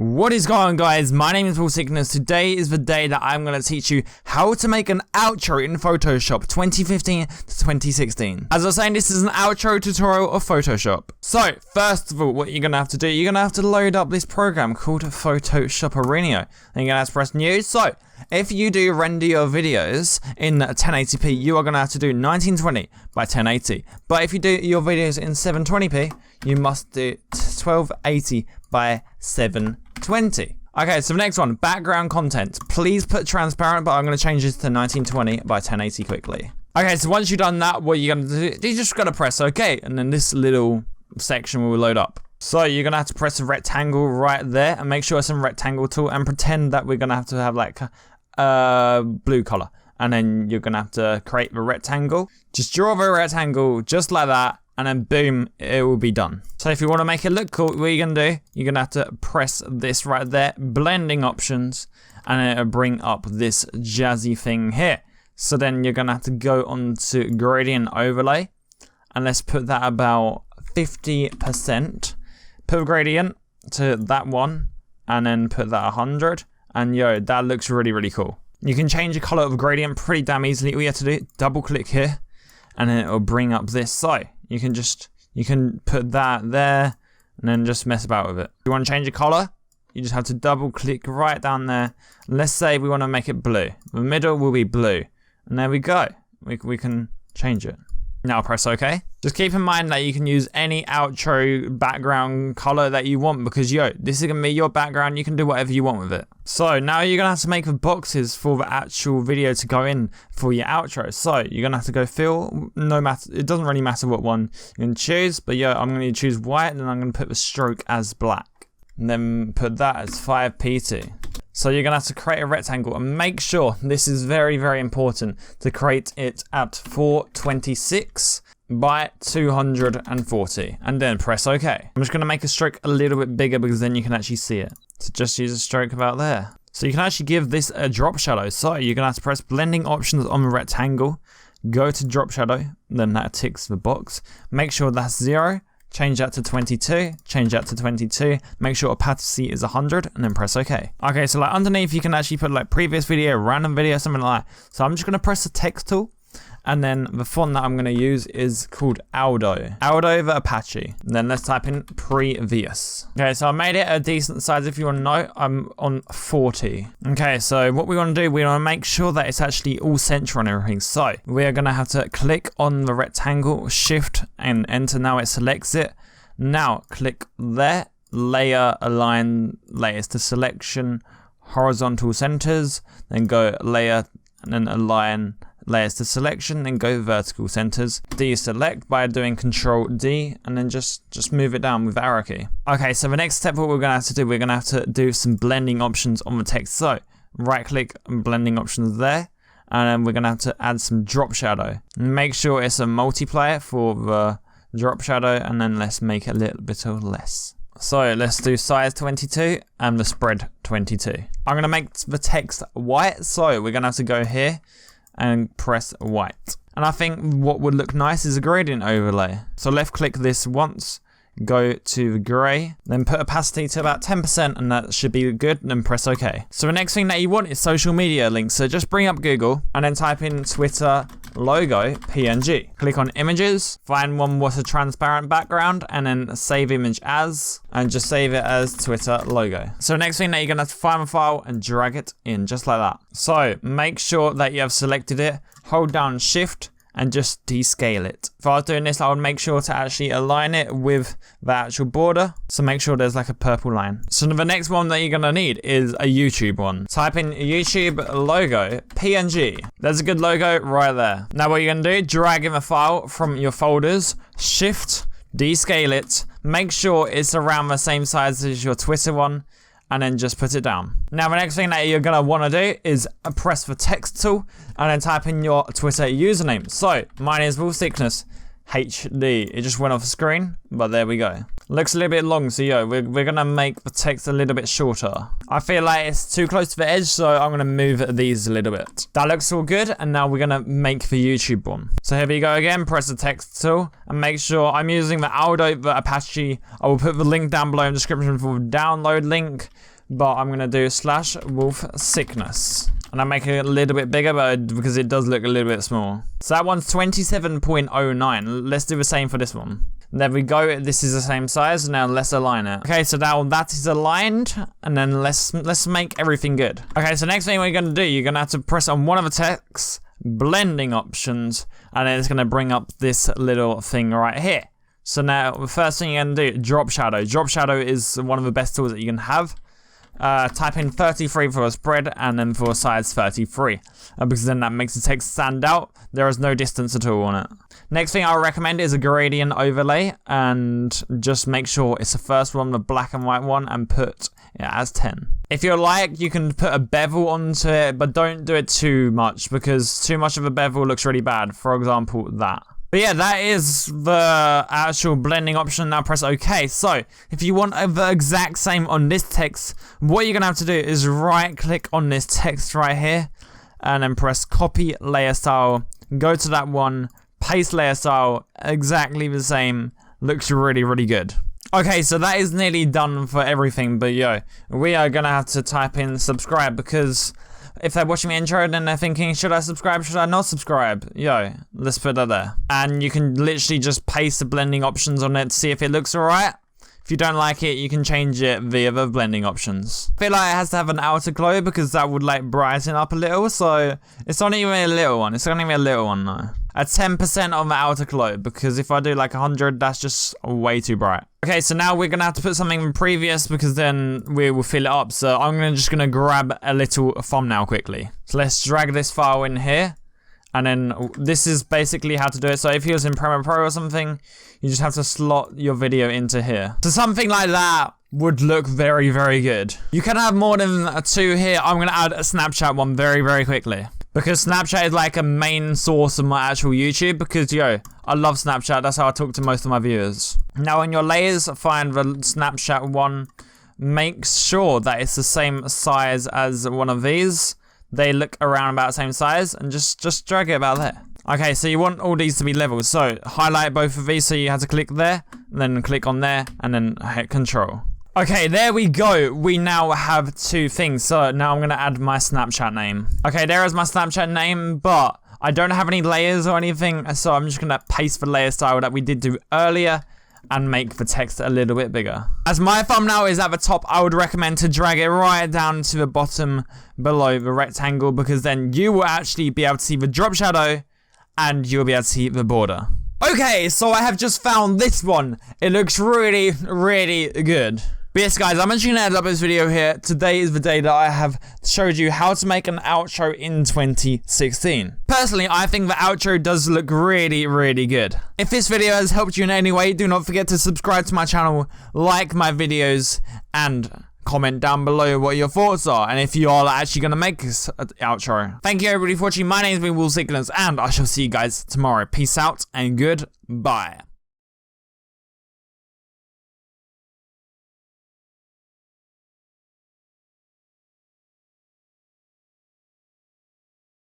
What is going on, guys? My name is Will Sickness. Today is the day that I'm going to teach you how to make an outro in Photoshop 2015 to 2016. As I was saying, this is an outro tutorial of Photoshop. So, first of all, what you're going to have to do, you're going to have to load up this program called Photoshop Arena. Then you're going to have to press New. So, if you do render your videos in 1080p, you are going to have to do 1920 by 1080. But if you do your videos in 720p, you must do 1280 by 720. Okay, so the next one, background content. Please put transparent, but I'm going to change this to 1920 by 1080 quickly. Okay, so once you've done that, what you're going to do, you just got to press OK, and then this little section will load up. So you're going to have to press a rectangle right there, and make sure it's a rectangle tool, and pretend that we're going to have like a blue color. And then you're going to have to create the rectangle. Just draw the rectangle just like that, and then boom, it will be done. So if you want to make it look cool, what you're going to do, you're going to have to press this right there, blending options, and it'll bring up this jazzy thing here. So then you're going to have to go on to gradient overlay, and let's put that about 50%. Put gradient to that one, and then put that 100, and yo, that looks really, really cool. You can change the color of gradient pretty damn easily. All you have to do, double click here, and then it'll bring up this. So you can put that there, and then just mess about with it. If you want to change the color, you just have to double click right down there. Let's say we want to make it blue. The middle will be blue, and there we go. We can change it. Now press OK. Just keep in mind that you can use any outro background color that you want, because yo, this is gonna be your background. You can do whatever you want with it. So now you're gonna have to make the boxes for the actual video to go in for your outro. So you're gonna have to go fill. No matter, it doesn't really matter what one you can choose, but yo, I'm gonna choose white, and then I'm gonna put the stroke as black, and then put that as 5pt. So you're going to have to create a rectangle, and make sure, this is very, very important, to create it at 426 by 240, and then press OK. I'm just going to make a stroke a little bit bigger because then you can actually see it. So just use a stroke about there. So you can actually give this a drop shadow. So you're going to have to press blending options on the rectangle, go to drop shadow, then that ticks the box. Make sure that's 0. Change that to 22, change that to 22, make sure opacity is 100, and then press OK. Okay, so like underneath you can actually put like previous video, random video, something like that. So I'm just going to press the text tool, and then the font that I'm going to use is called Aldo the Apache. And then let's type in previous. Okay, so I made it a decent size. If you want to know, I'm on 40. Okay, so what we want to do, we want to make sure that it's actually all central and everything. So we are going to have to click on the rectangle, shift and enter. Now it selects it. Now click there, layer, align layers to selection, horizontal centers, then go layer and then align layers to selection, then go vertical centers. Deselect by doing Control D, and then just move it down with the arrow key. Okay, so the next step, what we're gonna have to do, we're gonna have to do some blending options on the text. So right click and blending options there, and then we're gonna have to add some drop shadow. Make sure it's a multiplier for the drop shadow, and then let's make it a little bit less. So let's do size 22 and the spread 22. I'm gonna make the text white, so we're gonna have to go here and press white. And I think what would look nice is a gradient overlay. So left click this once, go to the gray, then put opacity to about 10%, and that should be good, and then press OK. So the next thing that you want is social media links. So just bring up Google and then type in Twitter logo PNG. Click on images, find one with a transparent background, and then save image as, and just save it as Twitter logo. So the next thing that you're gonna have to find the file and drag it in just like that. So make sure that you have selected it, hold down Shift, and just descale it. If I was doing this, I would make sure to actually align it with the actual border. So make sure there's like a purple line. So the next one that you're gonna need is a YouTube one. Type in YouTube logo PNG. There's a good logo right there. Now what you're gonna do, drag in the file from your folders, Shift, descale it, make sure it's around the same size as your Twitter one, and then just put it down. Now the next thing that you're gonna wanna do is press the text tool and then type in your Twitter username. So mine is Will Sickness HD. It just went off the screen, but there we go. Looks a little bit long, so yo, we're gonna make the text a little bit shorter. I feel like it's too close to the edge, so I'm gonna move these a little bit. That looks all good, and now we're gonna make the YouTube one. So here we go again, press the text tool, and make sure I'm using the Aldo, the Apache. I will put the link down below in the description for the download link, but I'm gonna do /wolfsickness. And I make it a little bit bigger, but because it does look a little bit small. So that one's 27.09. Let's do the same for this one. There we go. This is the same size. Now let's align it. Okay, so now that is aligned, and then let's make everything good. Okay, so next thing we're gonna do, you're gonna have to press on one of the text blending options, and then it's gonna bring up this little thing right here. So now the first thing you're gonna do, drop shadow. Drop shadow is one of the best tools that you can have. Type in 33 for a spread, and then for a size 33, because then that makes the text stand out. There is no distance at all on it. Next thing I would recommend is a gradient overlay, and just make sure it's the first one, the black and white one, and put it as 10. If you like, you can put a bevel onto it, but don't do it too much, because too much of a bevel looks really bad. For example, that. But yeah, that is the actual blending option. Now press OK. So, if you want the exact same on this text, what you're going to have to do is right click on this text right here, and then press copy layer style. Go to that one, paste layer style, exactly the same. Looks really, really good. Okay, so that is nearly done for everything, but yo, we are going to have to type in subscribe, because if they're watching the intro, then they're thinking, should I subscribe, should I not subscribe? Yo, let's put that there. And you can literally just paste the blending options on it to see if it looks alright. If you don't like it, you can change it via the blending options. I feel like it has to have an outer glow, because that would like brighten up a little, so it's not even a little one. It's only a little one though. At 10% on the outer glow, because if I do like 100, that's just way too bright. Okay, so now we're gonna have to put something in previous, because then we will fill it up. So I'm just gonna grab a little thumbnail quickly. So let's drag this file in here. And then this is basically how to do it. So if you was in Premiere Pro or something, you just have to slot your video into here. So something like that would look very, very good. You can have more than 2 here. I'm gonna add a Snapchat one very, very quickly, because Snapchat is like a main source of my actual YouTube, because yo, I love Snapchat. That's how I talk to most of my viewers. Now in your layers, find the Snapchat one. Make sure that it's the same size as one of these. They look around about the same size, and just drag it about there. Okay, so you want all these to be level. So highlight both of these, so you have to click there, and then click on there, and then hit control. Okay, there we go. We now have 2 things. So now I'm gonna add my Snapchat name. Okay, there is my Snapchat name, but I don't have any layers or anything, so I'm just gonna paste the layer style that we did do earlier, and make the text a little bit bigger. As my thumbnail is at the top, I would recommend to drag it right down to the bottom below the rectangle, because then you will actually be able to see the drop shadow, and you'll be able to see the border. Okay, so I have just found this one. It looks really, really good. But yes guys, I'm actually gonna end up this video here. Today is the day that I have showed you how to make an outro in 2016. Personally, I think the outro does look really, really good. If this video has helped you in any way, do not forget to subscribe to my channel, like my videos, and comment down below what your thoughts are, and if you are actually gonna make this outro. Thank you everybody for watching. My name has been Wolfsickness, and I shall see you guys tomorrow. Peace out and goodbye.